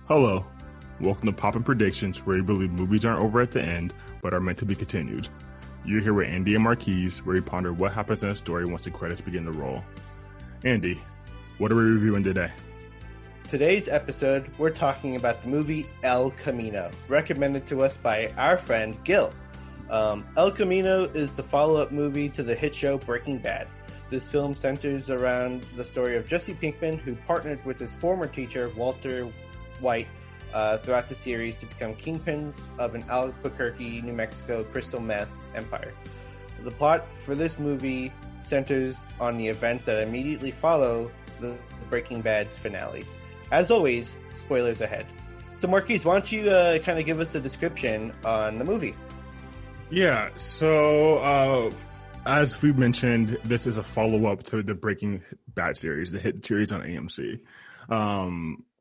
Hello. Welcome to Poppin' Predictions, where we believe movies aren't over at the end, but are meant to be continued. You're here with Andy and Marqueze, where we ponder what happens in a story once the credits begin to roll. Andy, what are we reviewing today? Today's episode, we're talking about the movie El Camino, recommended to us by our friend Gil. El Camino is the follow-up movie to the hit show Breaking Bad. This film centers around the story of Jesse Pinkman, who partnered with his former teacher, Walter White, throughout the series to become kingpins of an Albuquerque, New Mexico crystal meth empire. The plot for this movie centers on the events that immediately follow the Breaking Bad's finale. As always, spoilers ahead. So Marquise, why don't you kind of give us a description on the movie? Yeah, so as we mentioned, this is a follow-up to the Breaking Bad series, the hit series on AMC.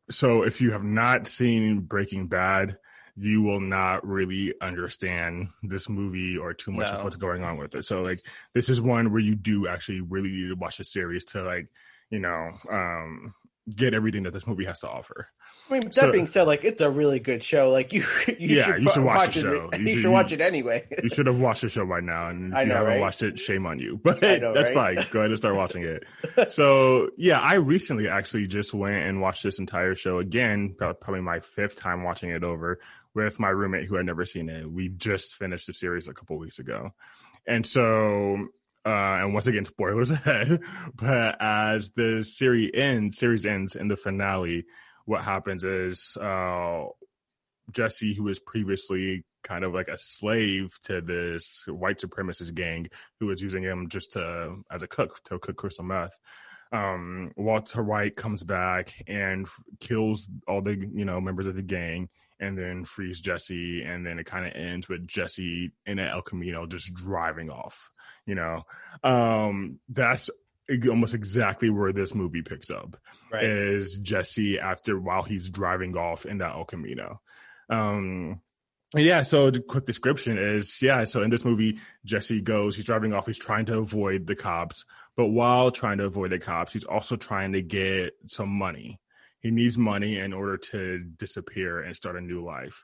So if you have not seen Breaking Bad, you will not really understand this movie or too much of what's going on with it. So like, this is one where you do actually really need to watch the series to like, get everything that this movie has to offer. I mean, that being said, like, it's a really good show. Like, you should watch the show. You should watch it anyway. You should have watched the show by now. And if you haven't watched it, shame on you. But that's fine. Go ahead and start watching it. So, yeah, I recently actually just went and watched this entire show again, probably my fifth time watching it over with my roommate who had never seen it. We just finished the series a couple weeks ago. And so... and once again, spoilers ahead, but as the series ends in the finale, what happens is Jesse, who was previously kind of like a slave to this white supremacist gang who was using him just as a cook to cook crystal meth, Walter White comes back and kills all the members of the gang, and then frees Jesse, and then it kind of ends with Jesse in El Camino just driving off. That's almost exactly where this movie picks up. Right. Is Jesse while he's driving off in that El Camino. So the quick description is, so in this movie, Jesse he's driving off, he's trying to avoid the cops, but while trying to avoid the cops, he's also trying to get some money. He needs money in order to disappear and start a new life.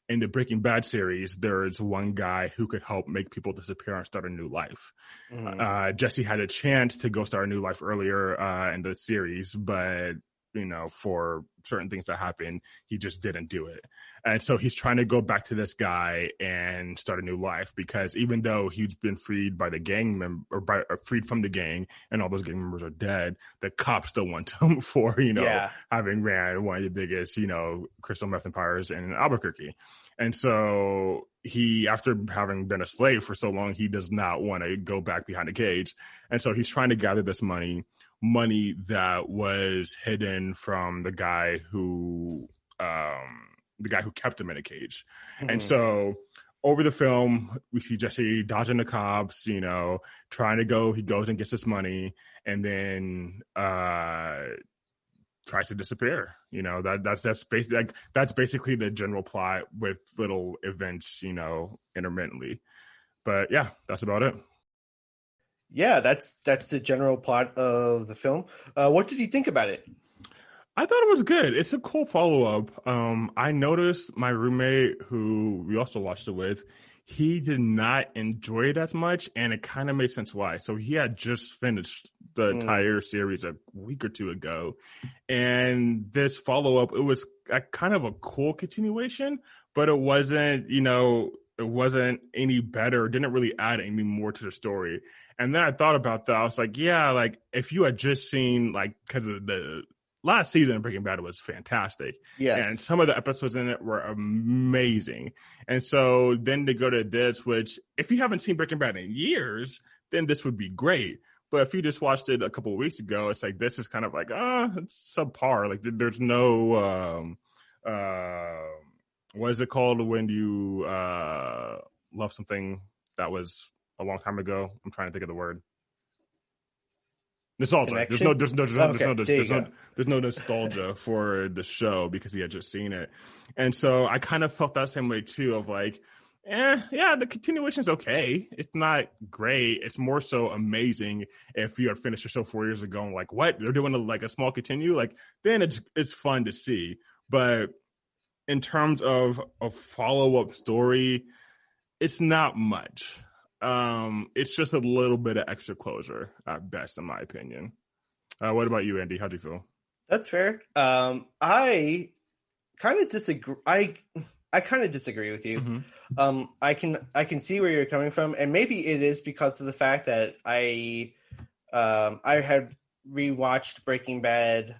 In the Breaking Bad series, there's one guy who could help make people disappear and start a new life. Mm-hmm. Jesse had a chance to go start a new life earlier in the series, but for certain things that happened, he just didn't do it. And so he's trying to go back to this guy and start a new life, because even though he's been freed by the gang freed from the gang and all those gang members are dead, the cops still want him for, having ran one of the biggest, crystal meth empires in Albuquerque. And so he, after having been a slave for so long, he does not want to go back behind a cage. And so he's trying to gather this money that was hidden from the guy who kept him in a cage. Mm-hmm. And so over the film, we see Jesse dodging the cops, trying to go. He goes and gets his money, and then tries to disappear. That's basically the general plot with little events, intermittently. But yeah, that's about it. Yeah, that's the general plot of the film. What did you think about it? I thought it was good. It's a cool follow-up. I noticed my roommate, who we also watched it with, he did not enjoy it as much, and it kind of made sense why. So he had just finished the entire series a week or two ago, and this follow-up, it was kind of a cool continuation, but it wasn't, it wasn't any better. It didn't really add any more to the story. And then I thought about that. I was like, if you had just seen, because of the last season of Breaking Bad was fantastic. Yes. And some of the episodes in it were amazing. And so then to go to this, which if you haven't seen Breaking Bad in years, then this would be great. But if you just watched it a couple of weeks ago, it's like, this is kind of like, it's subpar. Like, there's no, what is it called when you love something that was a long time ago? I'm trying to think of the word. Nostalgia. There's no nostalgia for the show because he had just seen it. And so I kind of felt that same way too, of like, the continuation is okay. It's not great. It's more so amazing if you had finished the show 4 years ago and like, what? They're doing a small continue? Like, then it's fun to see. But in terms of a follow-up story, it's not much. It's just a little bit of extra closure at best, in my opinion. What about you, Andy? How'd you feel? That's fair. I kind of disagree. I kind of disagree with you. Mm-hmm. I can see where you're coming from, and maybe it is because of the fact that I had rewatched Breaking Bad.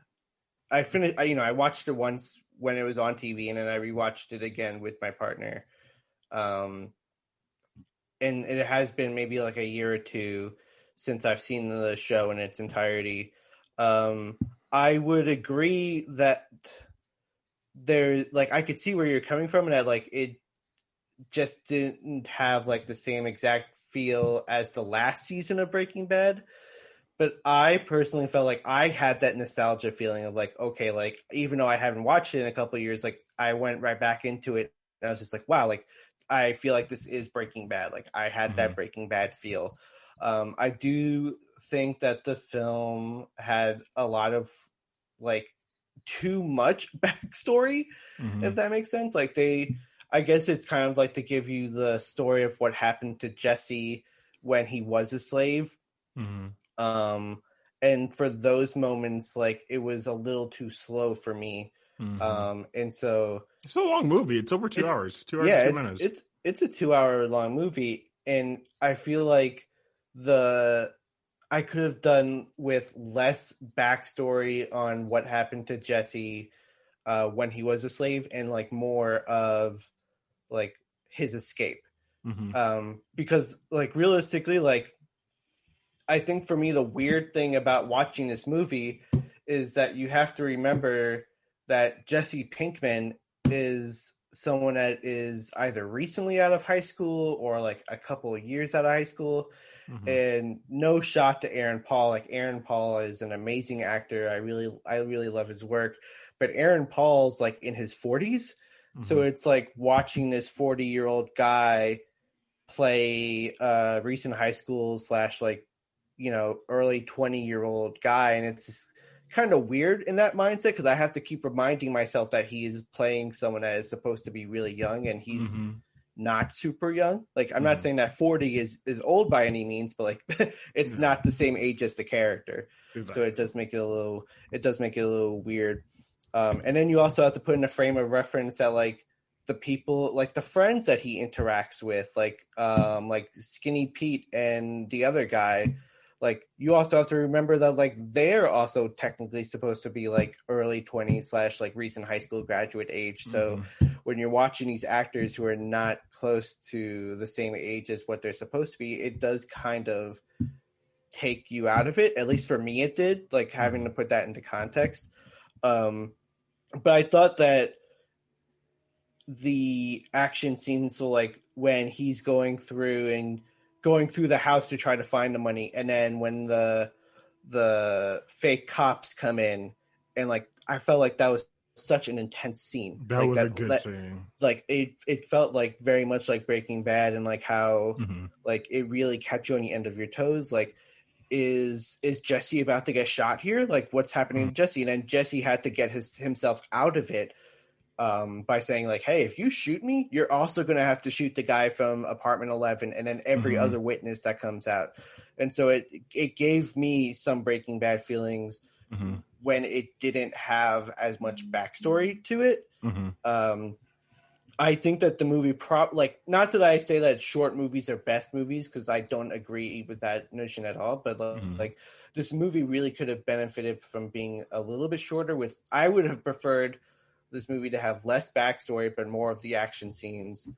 I watched it once when it was on TV, and then I rewatched it again with my partner. And it has been maybe like a year or two since I've seen the show in its entirety. I would agree that I could see where you're coming from, and that it just didn't have the same exact feel as the last season of Breaking Bad. But I personally felt like I had that nostalgia feeling of okay, even though I haven't watched it in a couple of years, I went right back into it, and I was just wow, I feel like this is Breaking Bad. I had that Breaking Bad feel. I do think that the film had a lot of too much backstory, if that makes sense. I guess it's kind of to give you the story of what happened to Jesse when he was a slave. And for those moments, it was a little too slow for me. And so it's a long movie. It's over 2 hours. 2 hours yeah, and 2 minutes. It's a 2 hour long movie, and I feel like I could have done with less backstory on what happened to Jesse when he was a slave, and more of his escape. Because realistically, I think for me the weird thing about watching this movie is that you have to remember that Jesse Pinkman is someone that is either recently out of high school or a couple of years out of high school. And no shot to Aaron Paul. Aaron Paul is an amazing actor. I really love his work. But Aaron Paul's in his 40s. So it's watching this 40-year-old guy play recent high school / early 20-year-old guy. And it's just kind of weird in that mindset, because I have to keep reminding myself that he is playing someone that is supposed to be really young, and he's not super young. I'm not saying that 40 is old by any means, but it's not the same age as the character. Exactly. So it does make it a little weird. And then you also have to put in a frame of reference that the people, the friends that he interacts with, Skinny Pete and the other guy, you also have to remember that they're also technically supposed to be early 20s / recent high school graduate age. So when you're watching these actors who are not close to the same age as what they're supposed to be, it does kind of take you out of it. At least for me, it did, having to put that into context. But I thought that the action scenes, so when he's going through the house to try to find the money, and then when the fake cops come in, and I felt like that was such an intense scene. That was a good scene. It felt very much like Breaking Bad, and how it really kept you on the end of your toes. Is Jesse about to get shot here? What's happening to Jesse? And then Jesse had to get himself out of it by saying hey, if you shoot me, you're also going to have to shoot the guy from apartment 11 and then every other witness that comes out. And so it gave me some Breaking Bad feelings when it didn't have as much backstory to it. I think that the movie not that I say that short movies are best movies, because I don't agree with that notion at all, but this movie really could have benefited from being a little bit shorter. I would have preferred this movie to have less backstory but more of the action scenes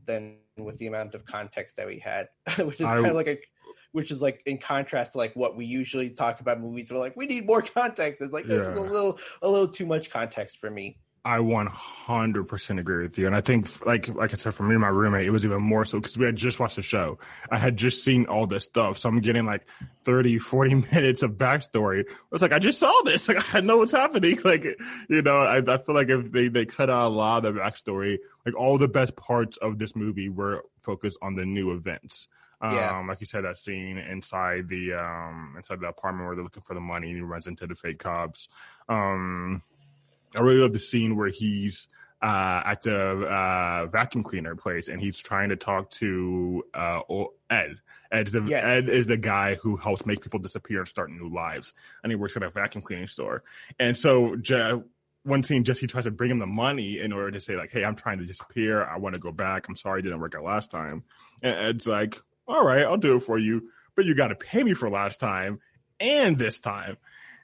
than with the amount of context that we had, which is kind of which is in contrast to what we usually talk about movies. We're we need more context. It's this is a little too much context for me. I 100% agree with you. And I think, like I said, for me and my roommate, it was even more so because we had just watched the show. I had just seen all this stuff. So I'm getting 30, 40 minutes of backstory. I was I just saw this. I know what's happening. I feel like if they cut out a lot of the backstory, all the best parts of this movie were focused on the new events. Like you said, that scene inside the apartment where they're looking for the money and he runs into the fake cops. I really love the scene where he's at the vacuum cleaner place, and he's trying to talk to Ed. Ed is the guy who helps make people disappear and start new lives, and he works at a vacuum cleaning store. And so one scene, Jesse tries to bring him the money in order to say, like, hey, I'm trying to disappear. I want to go back. I'm sorry it didn't work out last time. And Ed's like, all right, I'll do it for you, but you got to pay me for last time and this time.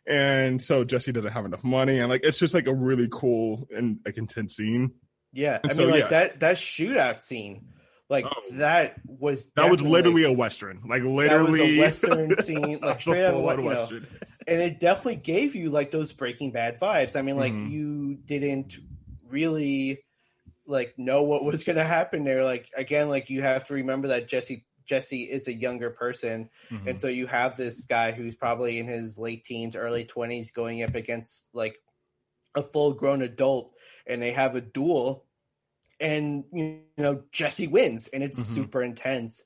And so Jesse doesn't have enough money. And, like, it's just, like, a really cool and, like, intense scene. Yeah. And that shootout scene, like, that was literally a Western. Like, literally. That was a Western scene. Like, straight out of Western. And it definitely gave you, like, those Breaking Bad vibes. I mean, like, you didn't really, like, know what was going to happen there. Like, again, like, you have to remember that Jesse is a younger person. And so you have this guy who's probably in his late teens, early 20s going up against, like, a full-grown adult, and they have a duel. And, you know, Jesse wins, and it's super intense.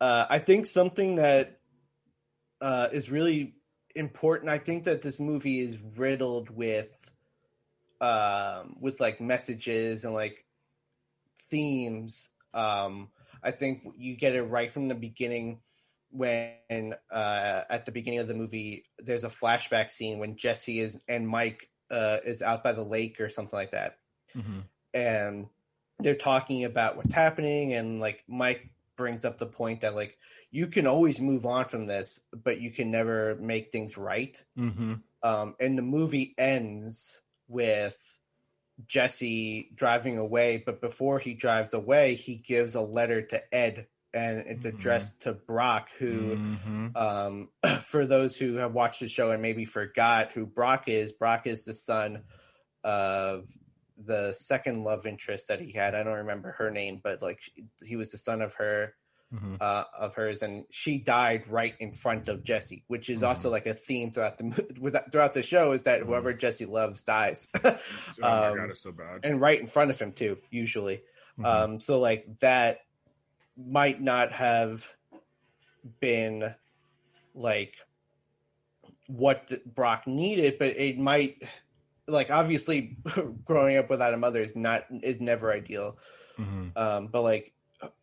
I think something that is really important. I think that this movie is riddled with like messages and like themes. I think you get it right from the beginning when at the beginning of the movie, there's a flashback scene when Jesse and Mike is out by the lake or something like that. And they're talking about what's happening. And like Mike brings up the point that like, you can always move on from this, but you can never make things right. And the movie ends with Jesse driving away, but before he drives away, he gives a letter to Ed, and it's addressed to Brock, who, for those who have watched the show and maybe forgot who Brock is the son of the second love interest that he had. I don't remember her name, but like he was the son of her. Of hers, and she died right in front of Jesse, which is also like a theme throughout the show, is that whoever Jesse loves dies. Oh my God, it's so bad. And right in front of him too, usually. So like that might not have been like what Brock needed, but it might, like, obviously growing up without a mother is never ideal. But like,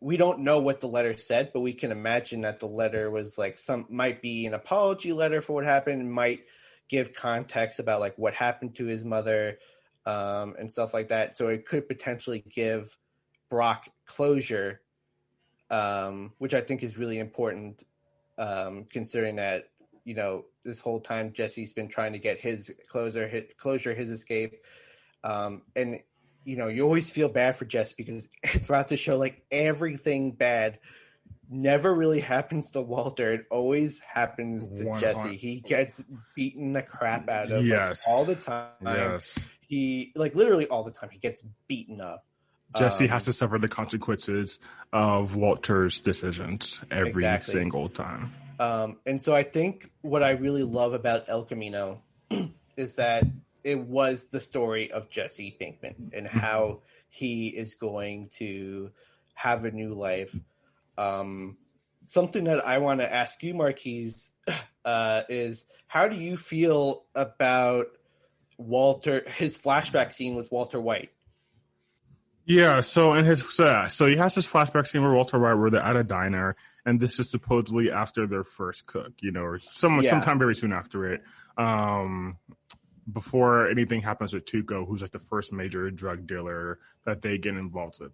we don't know what the letter said, but we can imagine that the letter was like might be an apology letter for what happened, might give context about like what happened to his mother, and stuff like that. So it could potentially give Brock closure, which I think is really important, considering that, you know, this whole time Jesse's been trying to get his closure, his escape. And you know, you always feel bad for Jesse because throughout the show, like, everything bad never really happens to Walter. It always happens to Jesse. He gets beaten the crap out of like, all the time. He, like, literally all the time, he gets beaten up. Jesse has to suffer the consequences of Walter's decisions every single time. And so I think what I really love about El Camino is that it was the story of Jesse Pinkman and how he is going to have a new life. Something that I want to ask you, Marquise, is how do you feel about his flashback scene with Walter White? Yeah, so he has this flashback scene with Walter White where they're at a diner, and this is supposedly after their first cook, you know, or sometime very soon after it. Before anything happens with Tuco, who's like the first major drug dealer that they get involved with.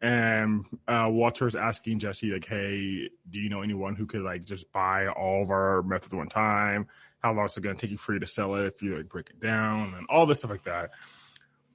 And Walter's asking Jesse, like, hey, do you know anyone who could like just buy all of our meth at one time? How long is it going to take you for you to sell it if you like break it down and all this stuff like that?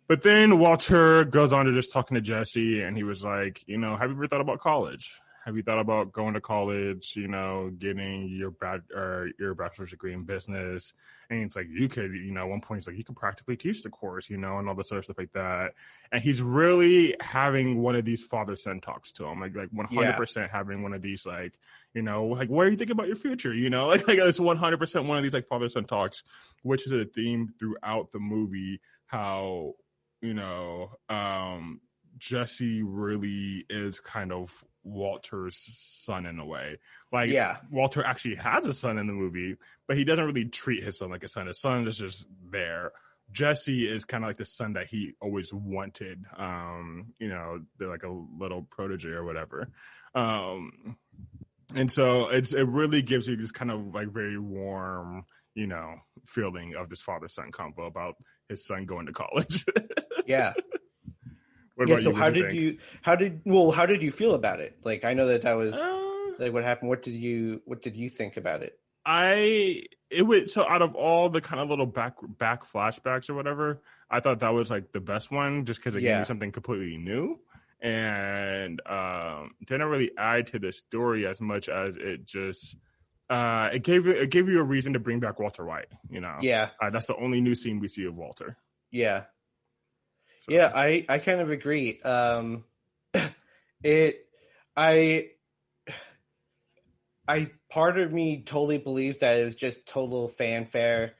But then Walter goes on to just talking to Jesse, and he was like, you know, have you ever thought about college? Have you thought about going to college, you know, getting your bachelor's degree in business? And it's like, you could, you know, at one point he's like, you could practically teach the course, you know, and all this other stuff like that. And he's really having one of these father-son talks to him, like 100% having one of these, like, you know, like, what are you thinking about your future? You know, like it's 100% one of these like father-son talks, which is a theme throughout the movie, how, you know, Jesse really is kind of Walter's son in a way. Like, Walter actually has a son in the movie, but he doesn't really treat his son like a son. His son is just there. Jesse is kind of like the son that he always wanted. They're like a little protege or whatever. And so it really gives you this kind of like very warm, feeling of this father-son convo about his son going to college. Yeah. What Yeah. about So you? how did you feel about it? Like, I know that was like what happened. What did you think about it? So out of all the kind of little back flashbacks or whatever, I thought that was like the best one just because it gave you something completely new and didn't really add to the story as much as it just it gave you a reason to bring back Walter White. Yeah. That's the only new scene we see of Walter. Yeah. So. Yeah, I kind of agree. I part of me totally believes that it was just total fanfare.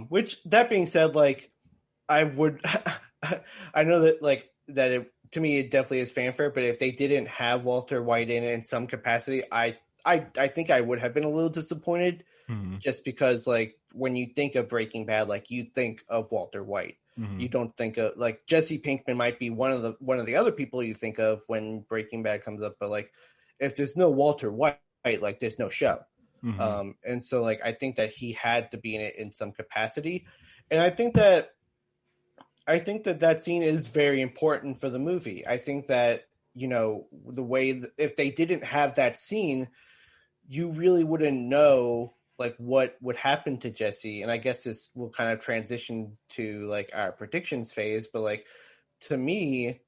Which, that being said, like, I would, I know that like that it, to me it definitely is fanfare. But if they didn't have Walter White in some capacity, I think I would have been a little disappointed. Mm-hmm. Just because, like, when you think of Breaking Bad, like, you think of Walter White. Mm-hmm. You don't think of, like, Jesse Pinkman might be one of the other people you think of when Breaking Bad comes up, but like, if there's no Walter White, like, there's no show. Mm-hmm. And so, like, I think that he had to be in it in some capacity, and I think that scene is very important for the movie. I think that, the way if they didn't have that scene, you really wouldn't know like what would happen to Jesse. And I guess this will kind of transition to like our predictions phase, but like, to me,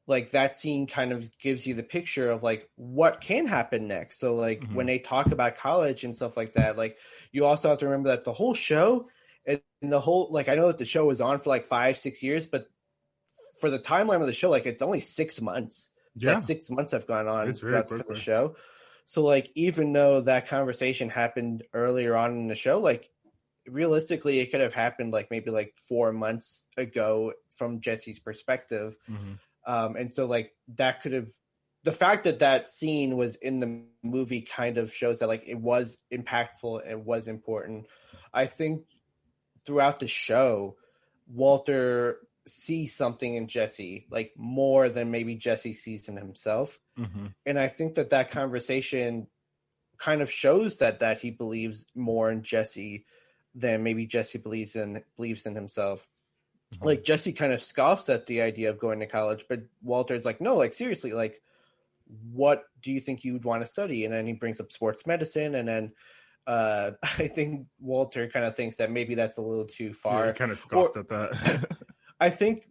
like, that scene kind of gives you the picture of like what can happen next. So like, when they talk about college and stuff like that, like, you also have to remember that the whole show and the whole, like, I know that the show was on for like 5-6 years, but for the timeline of the show, like, it's only 6 months. It's like 6 months have gone on for the show. So, like, even though that conversation happened earlier on in the show, like, realistically, it could have happened, like, maybe, like, 4 months ago from Jesse's perspective. And so, like, that could have... The fact that that scene was in the movie kind of shows that, like, it was impactful and it was important. I think throughout the show, Walter sees something in Jesse, like, more than maybe Jesse sees in himself. And I think that conversation kind of shows that he believes more in Jesse than maybe Jesse believes in himself. Like, Jesse kind of scoffs at the idea of going to college, but Walter's like, no, like, seriously, like, what do you think you would want to study? And then he brings up sports medicine, and then I think Walter kind of thinks that maybe that's a little too far. Yeah, he kind of scoffed at that. I think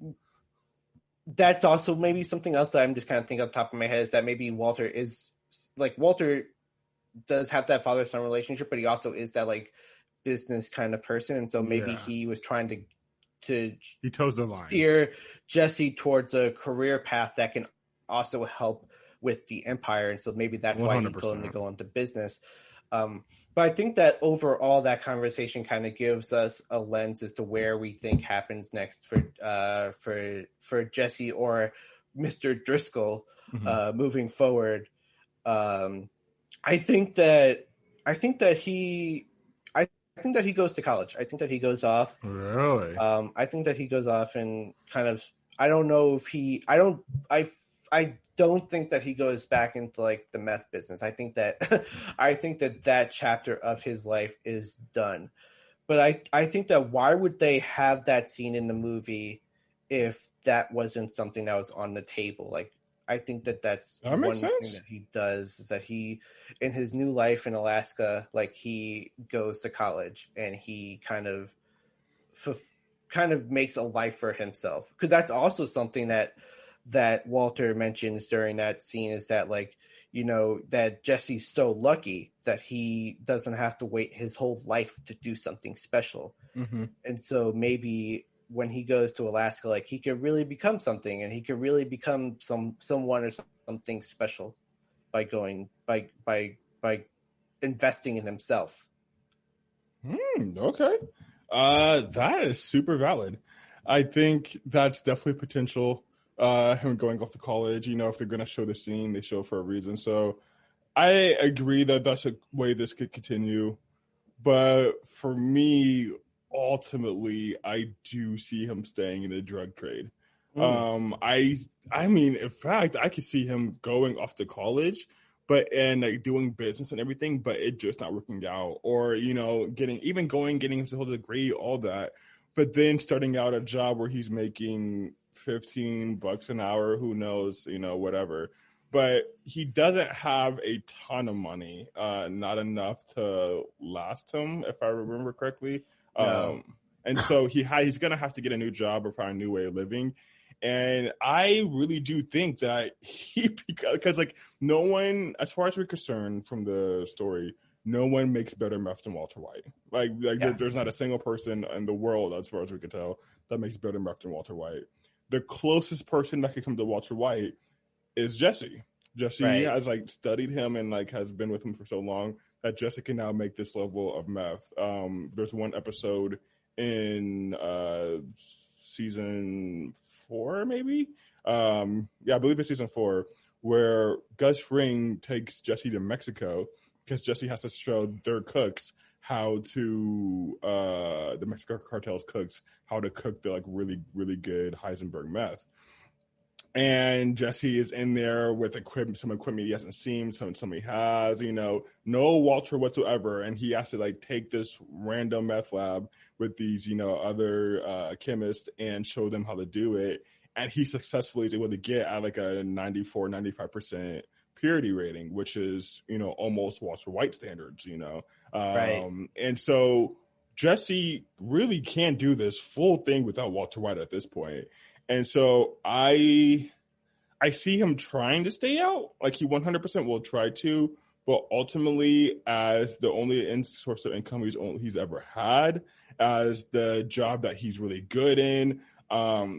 that's also maybe something else that I'm just kind of thinking off the top of my head, is that maybe Walter does have that father-son relationship, but he also is that like business kind of person. And so maybe he was trying to he toes the line, steer Jesse towards a career path that can also help with the empire. And so maybe that's 100%. Why he told him to go into business. But I think that overall that conversation kind of gives us a lens as to where we think happens next for Jesse or Mr. Driscoll moving forward. I think that he goes to college. I think that he goes off. Really? I think that he goes off and kind of, I don't know if I don't think that he goes back into like the meth business. I think that that chapter of his life is done. But I think that why would they have that scene in the movie if that wasn't something that was on the table? Like, I think that's one thing that he does, is that he, in his new life in Alaska, like, he goes to college and he kind of makes a life for himself. Because that's also something that Walter mentions during that scene, is that, like, that Jesse's so lucky that he doesn't have to wait his whole life to do something special. And so maybe when he goes to Alaska, like, he could really become something, and he could really become someone or something special by investing in himself. Okay. That is super valid. I think that's definitely potential. Him going off to college, if they're going to show the scene, they show it for a reason. So I agree that that's a way this could continue. But for me, ultimately, I do see him staying in the drug trade. Mm. I mean, in fact, I could see him going off to college, but and like doing business and everything, but it just not working out, or getting his whole degree, all that, but then starting out a job where he's making $15 an hour, who knows, whatever. But he doesn't have a ton of money, not enough to last him, if I remember correctly. No. And so he's gonna have to get a new job or find a new way of living. And I really do think that because like no one, as far as we're concerned from the story, no one makes better meth than Walter White. There's not a single person in the world, as far as we can tell, that makes better meth than Walter White. The closest person that could come to Walter White is Jesse. Jesse has like studied him and like has been with him for so long that Jesse can now make this level of meth. There's one episode in season 4, maybe. I believe it's season 4, where Gus Fring takes Jesse to Mexico because Jesse has to show their cooks how to the Mexican cartel's cooks how to cook the like really, really good Heisenberg meth. And Jesse is in there with some equipment he hasn't seen, some he has, no Walter whatsoever. And he has to like take this random meth lab with these, other chemists and show them how to do it. And he successfully is able to get at like a 94, 95% purity rating, which is, almost Walter White standards, And so Jesse really can't do this full thing without Walter White at this point. And so I see him trying to stay out. Like he 100% will try to, but ultimately, as the only source of income he's ever had, as the job that he's really good in,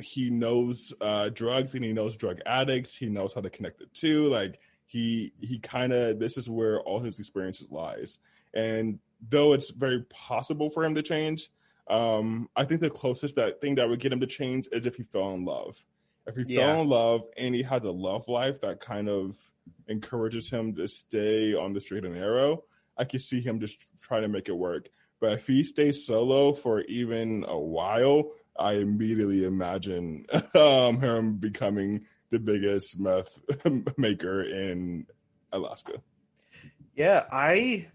he knows drugs and he knows drug addicts. He knows how to connect the two. Like he kind of, this is where all his experiences lies. And though it's very possible for him to change, I think the closest thing that would get him to change is if he fell in love. If he fell in love and he had a love life that kind of encourages him to stay on the straight and narrow, I could see him just trying to make it work. But if he stays solo for even a while, I immediately imagine him becoming the biggest meth maker in Alaska. Yeah, I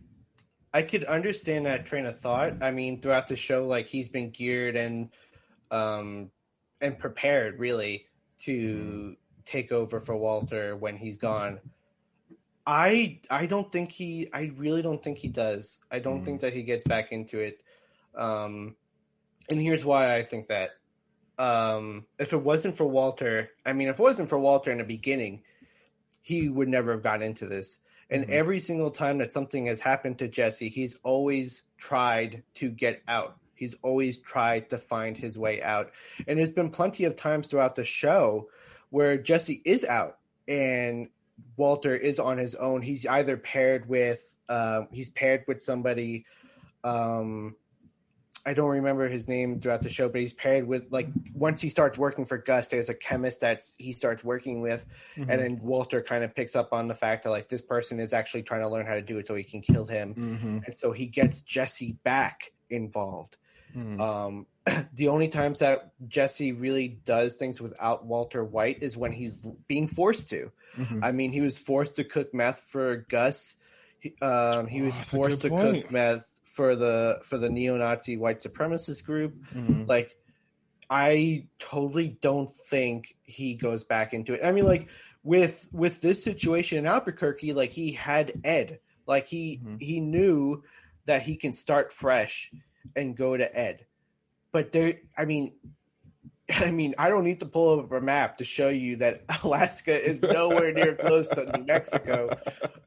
could understand that train of thought. I mean, throughout the show, like he's been geared and prepared really to take over for Walter when he's gone. I really don't think he does. I don't think that he gets back into it. And here's why I think that. If it wasn't for Walter in the beginning, he would never have gotten into this. And every single time that something has happened to Jesse, he's always tried to get out. He's always tried to find his way out. And there's been plenty of times throughout the show where Jesse is out and Walter is on his own. He's either paired with somebody. I don't remember his name throughout the show, but he's paired with, like, once he starts working for Gus, there's a chemist that he starts working with. And then Walter kind of picks up on the fact that, like, this person is actually trying to learn how to do it so he can kill him. And so he gets Jesse back involved. The only times that Jesse really does things without Walter White is when he's being forced to. I mean, he was forced to cook meth for Gus. He was forced to cook meth for the neo-Nazi white supremacist group. Like, I totally don't think he goes back into it. I mean, like, with this situation in Albuquerque, like, he had Ed. Like, he knew that he can start fresh and go to Ed. But I mean, I don't need to pull up a map to show you that Alaska is nowhere near close to New Mexico.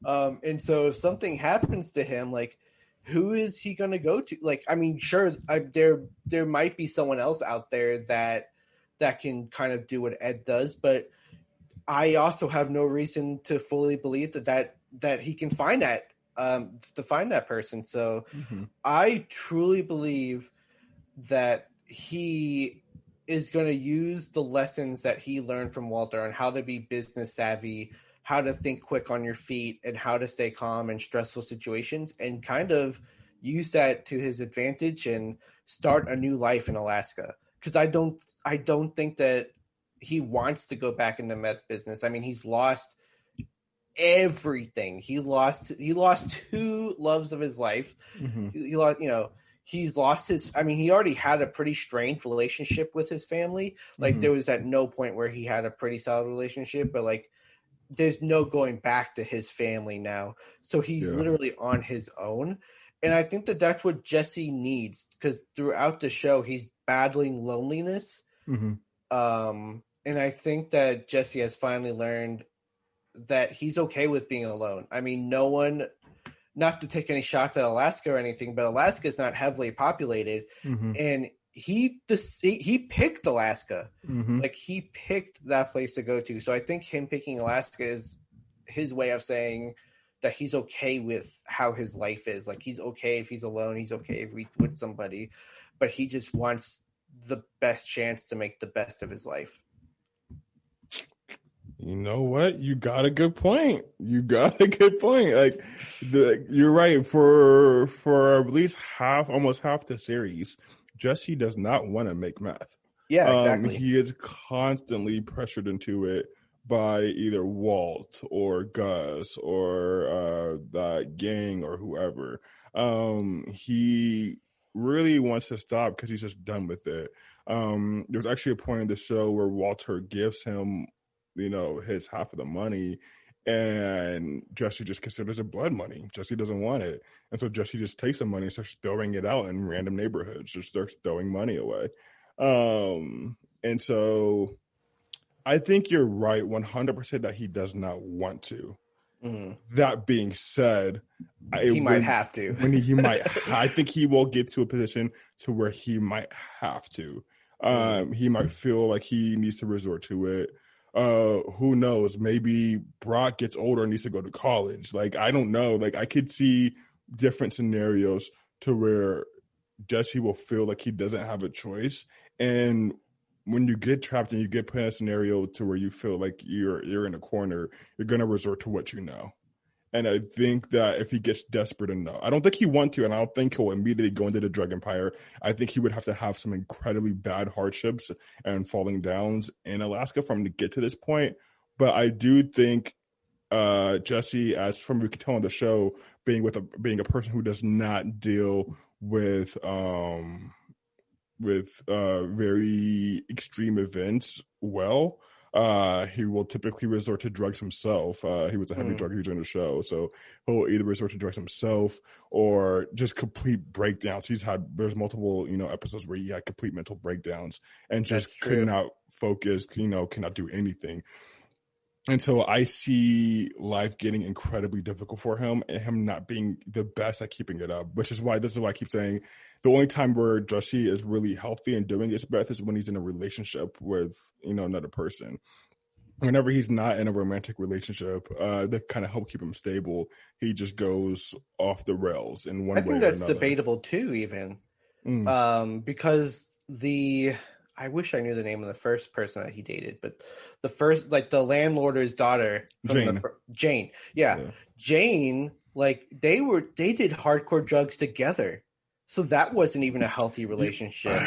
And so if something happens to him, like, who is he going to go to? Like, I mean, sure, there might be someone else out there that can kind of do what Ed does, but I also have no reason to fully believe that he can find that person. So I truly believe that he is going to use the lessons that he learned from Walter on how to be business savvy, how to think quick on your feet, and how to stay calm in stressful situations, and kind of use that to his advantage and start a new life in Alaska. Because I don't think that he wants to go back into meth business. I mean, he's lost everything. He lost two loves of his life. He lost, he's lost his. I mean, he already had a pretty strained relationship with his family. Like there was at no point where he had a pretty solid relationship, but like there's no going back to his family now. So he's literally on his own. And I think that that's what Jesse needs, because throughout the show he's battling loneliness. And I think that Jesse has finally learned that he's okay with being alone. I mean, no one, not to take any shots at Alaska or anything, but Alaska is not heavily populated. And he picked Alaska. Like he picked that place to go to. So I think him picking Alaska is his way of saying that he's okay with how his life is. Like he's okay if he's alone. He's okay if he's with somebody, but he just wants the best chance to make the best of his life. You know what? You got a good point. Like you're right. For at least almost half the series, Jesse does not want to make meth. Yeah, exactly. He is constantly pressured into it by either Walt or Gus or that gang or whoever. He really wants to stop because he's just done with it. There's actually a point in the show where Walter gives him, his half of the money, and Jesse just considers it blood money. Jesse doesn't want it. And so Jesse just takes the money and starts throwing it out in random neighborhoods, just starts throwing money away. And so I think you're right 100% that he does not want to. That being said, he might have to. I think he will get to a position to where he might have to. He might feel like he needs to resort to it. Who knows? Maybe Brock gets older and needs to go to college. Like, I don't know. Like, I could see different scenarios to where Jesse will feel like he doesn't have a choice. And when you get trapped and you get put in a scenario to where you feel like you're in a corner, you're going to resort to what you know. And I think that if he gets desperate enough, I don't think he wants to, and I don't think he'll immediately go into the drug empire. I think he would have to have some incredibly bad hardships and falling downs in Alaska for him to get to this point. But I do think Jesse, as from we can tell on the show, being a person who does not deal with very extreme events well. He will typically resort to drugs himself. He was a heavy drug user in the show, so he'll either resort to drugs himself or just complete breakdowns. There's multiple, episodes where he had complete mental breakdowns and just could not focus, cannot do anything. And so I see life getting incredibly difficult for him and him not being the best at keeping it up, this is why I keep saying the only time where Jesse is really healthy and doing his best is when he's in a relationship with, another person. Whenever he's not in a romantic relationship, that kind of help keep him stable, he just goes off the rails in one way or another. I think that's debatable too, even. Because I wish I knew the name of the first person that he dated, but the first, like the landlord's daughter, Jane. Yeah. Jane, like they did hardcore drugs together. So that wasn't even a healthy relationship.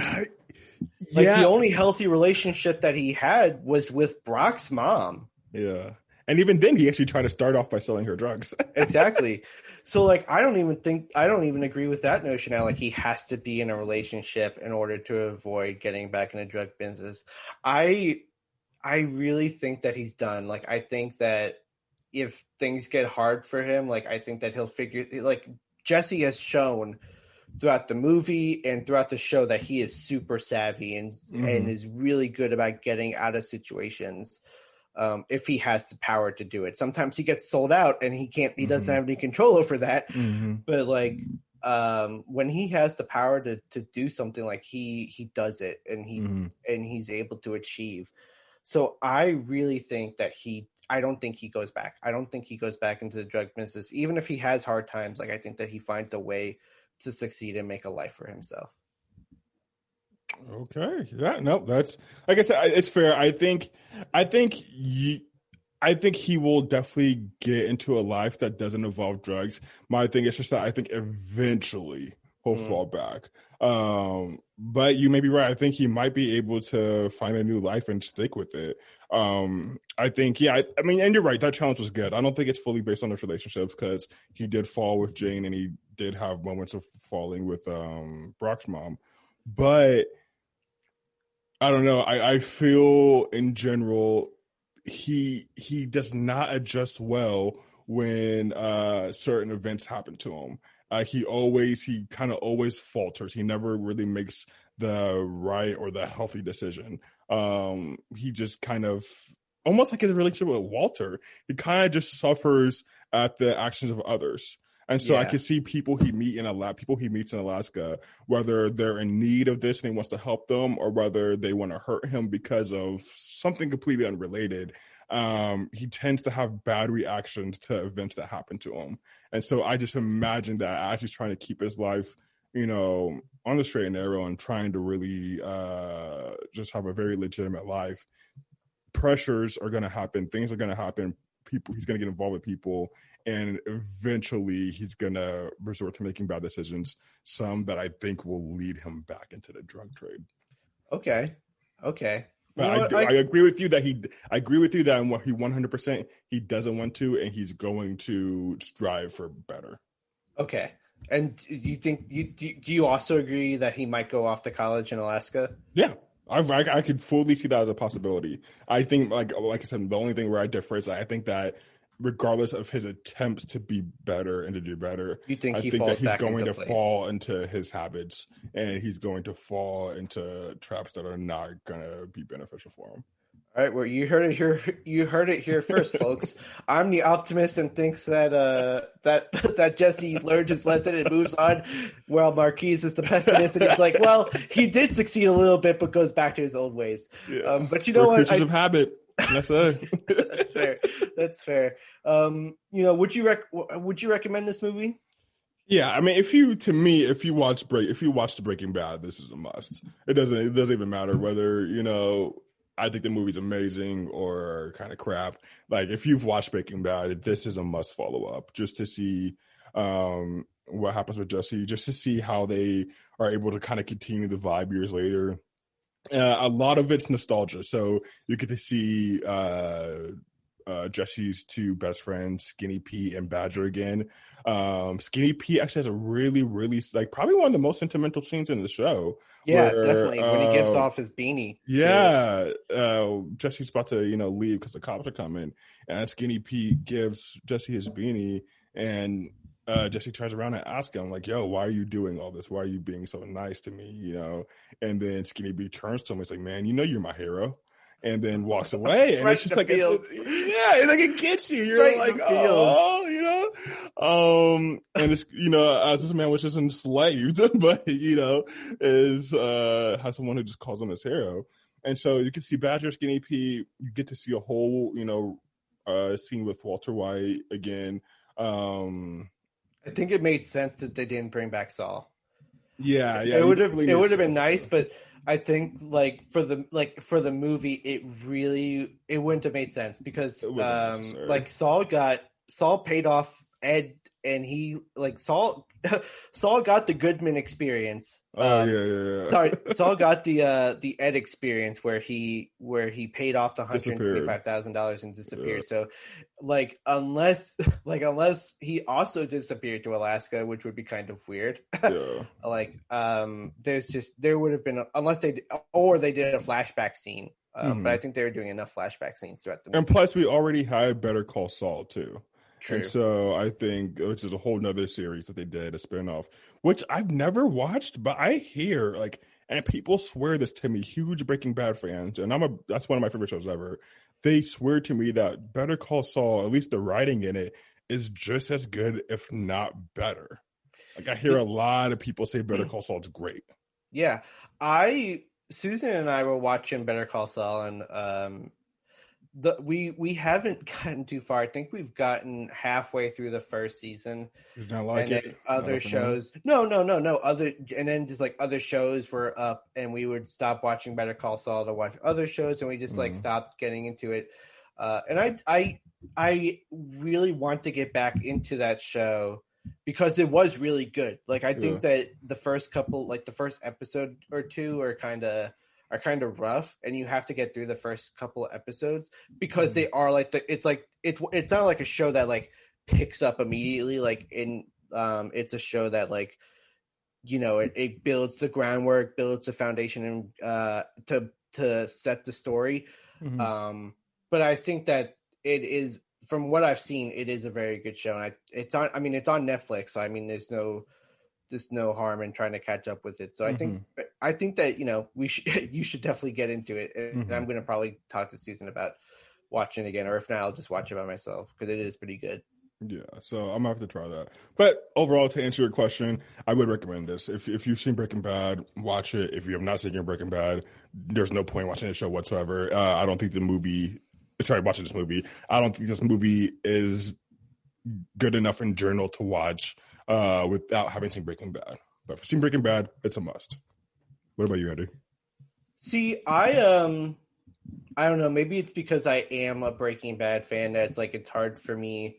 The only healthy relationship that he had was with Brock's mom. Yeah. And even then he actually tried to start off by selling her drugs. Exactly. So like, I don't even agree with that notion now. Like he has to be in a relationship in order to avoid getting back into drug business. I really think that he's done. Like, I think that if things get hard for him, like, I think that he'll figure, like Jesse has shown throughout the movie and throughout the show that he is super savvy and is really good about getting out of situations. If he has the power to do it. Sometimes he gets sold out and he doesn't have any control over that. But like, when he has the power to do something, like he does it and he's able to achieve. So I really think that I don't think he goes back. I don't think he goes back into the drug business. Even if he has hard times, like I think that he finds a way to succeed and make a life for himself. Okay. Yeah. No, that's, like I said, it's fair. I think he will definitely get into a life that doesn't involve drugs. My thing is just that I think eventually he'll fall back. But you may be right. I think he might be able to find a new life and stick with it. I think, I mean, and you're right, that challenge was good. I don't think it's fully based on his relationships, because he did fall with Jane and he did have moments of falling with Brock's mom. But I don't know. I feel in general he does not adjust well when certain events happen to him. He kind of always falters. He never really makes the right or the healthy decision. He just kind of, almost like his relationship with Walter, he kind of just suffers at the actions of others. And so I can see people he meets in Alaska, whether they're in need of this and he wants to help them, or whether they want to hurt him because of something completely unrelated. He tends to have bad reactions to events that happen to him. And so I just imagine that as he's trying to keep his life, on the straight and narrow and trying to really just have a very legitimate life, pressures are going to happen. Things are going to happen. He's going to get involved with people. And eventually he's going to resort to making bad decisions, some that I think will lead him back into the drug trade. Okay. But I agree with you that he 100% he doesn't want to, and he's going to strive for better. Okay. And do you also agree that he might go off to college in Alaska? Yeah. I could fully see that as a possibility. I think, like I said, the only thing where I differ is I think that regardless of his attempts to be better and to do better, you think I think that he's going to fall into his habits, and he's going to fall into traps that are not going to be beneficial for him. All right, well, you heard it here first, folks. I'm the optimist and thinks that that Jesse learned his lesson and moves on, while Marqueze is the pessimist and he's like, well, he did succeed a little bit, but goes back to his old ways. Yeah. But you know what? Creatures of habit. That's it. That's fair. Would you recommend this movie? Yeah, I mean, if you watch the Breaking Bad, this is a must. It doesn't even matter whether I think the movie's amazing or kind of crap. Like, if you've watched Breaking Bad, this is a must follow up, just to see what happens with Jesse, just to see how they are able to kind of continue the vibe years later. A lot of it's nostalgia, so you get to see Jesse's two best friends, Skinny Pete and Badger, again. Skinny Pete actually has a really, really, probably one of the most sentimental scenes in the show. Yeah, definitely. When he gives off his beanie. Yeah. Jesse's about to, leave because the cops are coming. And Skinny Pete gives Jesse his beanie. And Jesse turns around and asks him, like, yo, why are you doing all this? Why are you being so nice to me? And then Skinny Pete turns to him and is like, man, you're my hero. And then walks away, and it's just like, it gets you. You're like, and it's, as this man was just enslaved, but is has someone who just calls him his hero, and so you can see Badger, Skinny Pete. You get to see a whole, scene with Walter White again. I think it made sense that they didn't bring back Saul. Yeah, it would have been nice, but I think for the movie, it wouldn't have made sense because Saul paid off Ed, and he Saul got the Goodman experience. Sorry, Saul got the Ed experience where he paid off the $125,000 and disappeared. Yeah. So unless he also disappeared to Alaska, which would be kind of weird. Yeah. There would have been, unless they did a flashback scene. But I think they were doing enough flashback scenes throughout the movie. And plus, we already had Better Call Saul too. True. And so I think, which is a whole nother series that they did, a spinoff, which I've never watched, but I hear and people swear this to me, huge Breaking Bad fans, and that's one of my favorite shows ever. They swear to me that Better Call Saul, at least the writing in it, is just as good, if not better. I hear a lot of people say Better Call Saul is great. Yeah. Susan and I were watching Better Call Saul, and we haven't gotten too far. I think we've gotten halfway through the first season. Did not like and it? Other shows, no. And then just other shows were up, and we would stop watching Better Call Saul to watch other shows, and we just stopped getting into it. And I really want to get back into that show. because it was really good. Like I think that the first couple, like the first episode or two, are kind of rough, and you have to get through the first couple episodes because they are like it's not like a show that like picks up immediately. Like it's a show that like, you know, it builds the groundwork, builds the foundation, and to set the story. But I think that it is, from what I've seen, it is a very good show, and it's on Netflix. So I mean, there's no harm in trying to catch up with it. So I think that, you know, you should definitely get into it, and I'm going to probably talk to Susan about watching it again, or if not, I'll just watch it by myself because it is pretty good. Yeah, so I'm gonna have to try that. But overall, to answer your question, I would recommend this. If you've seen Breaking Bad, watch it. If you have not seen Breaking Bad, there's no point watching the show whatsoever. I don't think watching this movie. I don't think this movie is good enough in general to watch without having seen Breaking Bad. But if you've seen Breaking Bad, it's a must. What about you, Andy? See, I don't know. Maybe it's because I am a Breaking Bad fan that it's hard for me,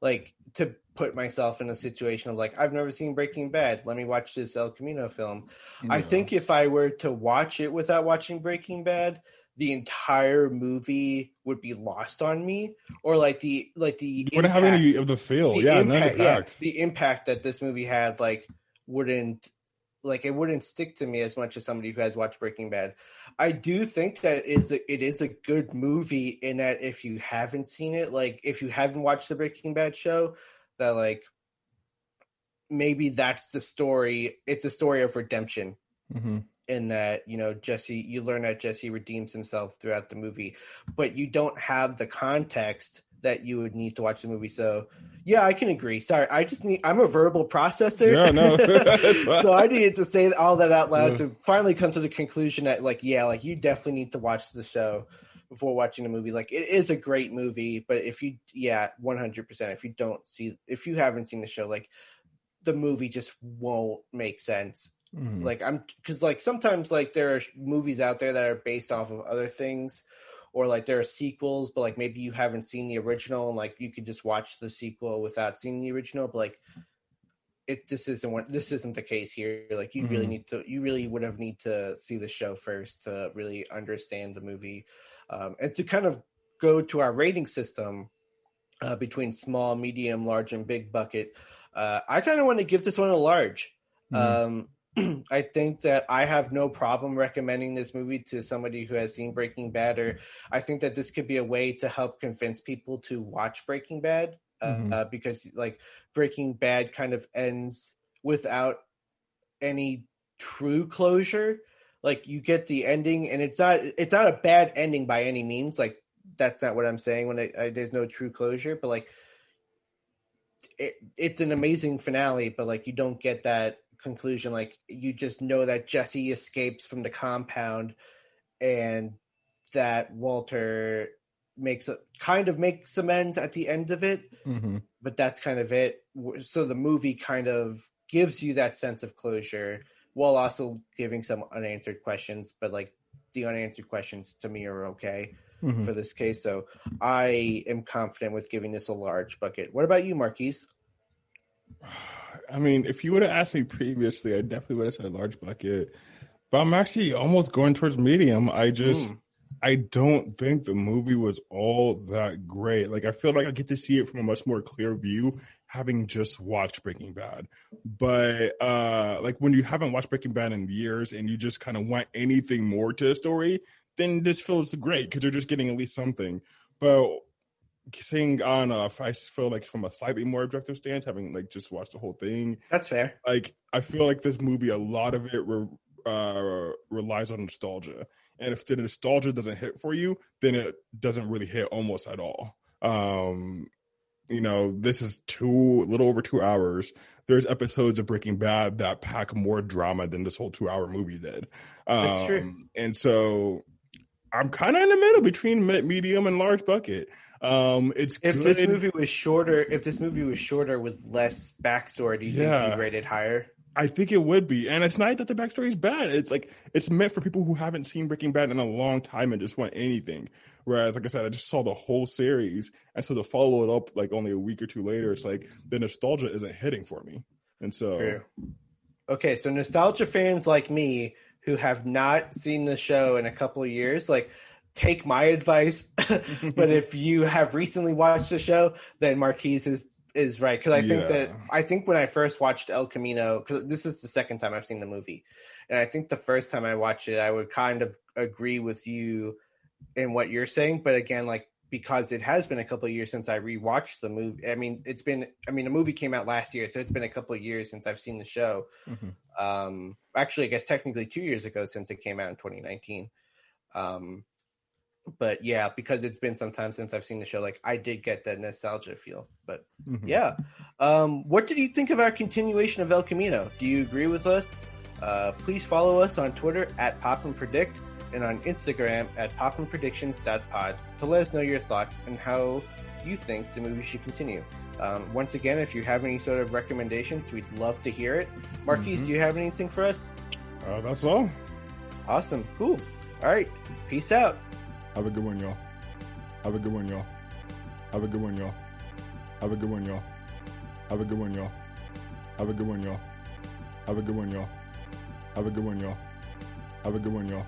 like, to put myself in a situation of like, I've never seen Breaking Bad. Let me watch this El Camino film. Yeah. I think if I were to watch it without watching Breaking Bad, the entire movie would be lost on me, or you wouldn't have any of the feel. The impact that this movie had, it wouldn't stick to me as much as somebody who has watched Breaking Bad. I do think that it is a good movie in that if you haven't seen it, like if you haven't watched the Breaking Bad show, that like maybe that's the story. It's a story of redemption. In that, you know, you learn that Jesse redeems himself throughout the movie, but you don't have the context that you would need to watch the movie. So yeah, I can agree. Sorry, I'm a verbal processor. Yeah, no. So I needed to say all that out loud to finally come to the conclusion that you definitely need to watch the show before watching the movie. Like, it is a great movie, but 100%, if you haven't seen the show, like, the movie just won't make sense. Because sometimes there are movies out there that are based off of other things, or like there are sequels, but like maybe you haven't seen the original and like you could just watch the sequel without seeing the original. But like, this isn't the case here. Like, you really would have need to see the show first to really understand the movie, and to kind of go to our rating system between small, medium, large, and big bucket. I kind of want to give this one a large. I think that I have no problem recommending this movie to somebody who has seen Breaking Bad, or I think that this could be a way to help convince people to watch Breaking Bad, because like Breaking Bad kind of ends without any true closure. Like, you get the ending, and it's not a bad ending by any means. Like, that's not what I'm saying when there's no true closure, but like it's an amazing finale, but like you don't get that conclusion. Like, you just know that Jesse escapes from the compound and that Walter makes amends at the end of it, but that's kind of it. So the movie kind of gives you that sense of closure while also giving some unanswered questions, but like the unanswered questions to me are okay for this case. So I am confident with giving this a large bucket. What about you, Marquise? I mean, if you would have asked me previously, I definitely would have said a large bucket. But I'm actually almost going towards medium. I don't think the movie was all that great. Like, I feel like I get to see it from a much more clear view, having just watched Breaking Bad. But like, when you haven't watched Breaking Bad in years and you just kind of want anything more to the story, then this feels great because you're just getting at least something. But saying on, I feel like from a slightly more objective stance, having like just watched the whole thing. That's fair. Like, I feel like this movie, a lot of it relies on nostalgia. And if the nostalgia doesn't hit for you, then it doesn't really hit almost at all. You know, this is a little over 2 hours. There's episodes of Breaking Bad that pack more drama than this whole 2-hour movie did. That's true. And so I'm kind of in the middle between medium and large bucket. If this movie was shorter with less backstory, do you think you'd rate it higher? I think it would be, and it's not that the backstory is bad. It's like it's meant for people who haven't seen Breaking Bad in a long time and just want anything. Whereas, like I said, I just saw the whole series, and so to follow it up like only a week or two later, it's like the nostalgia isn't hitting for me, and so. True. Okay, so nostalgia fans like me who have not seen the show in a couple of years, like, take my advice. But if you have recently watched the show, then Marquise is right, because I think when I first watched El Camino, because this is the second time I've seen the movie, and I think the first time I watched it, I would kind of agree with you in what you're saying, but again, like, because it has been a couple of years since I rewatched the movie. I mean, the movie came out last year, so it's been a couple of years since I've seen the show. Actually, I guess technically 2 years ago since it came out in 2019. But yeah, because it's been some time since I've seen the show, like, I did get that nostalgia feel. But yeah. What did you think of our continuation of El Camino? Do you agree with us? Please follow us on Twitter at PoppinPredict and on Instagram at poppinpredictions.pod to let us know your thoughts and how you think the movie should continue. Once again, if you have any sort of recommendations, we'd love to hear it. Marquise, do you have anything for us? That's all. Awesome. Cool. All right. Peace out. Have a good one, y'all. Have a good one, y'all. Have a good one, y'all. Have a good one, y'all. Have a good one, y'all. Have a good one, y'all. Have a good one, y'all. Have a good one, y'all. Have a good one, y'all.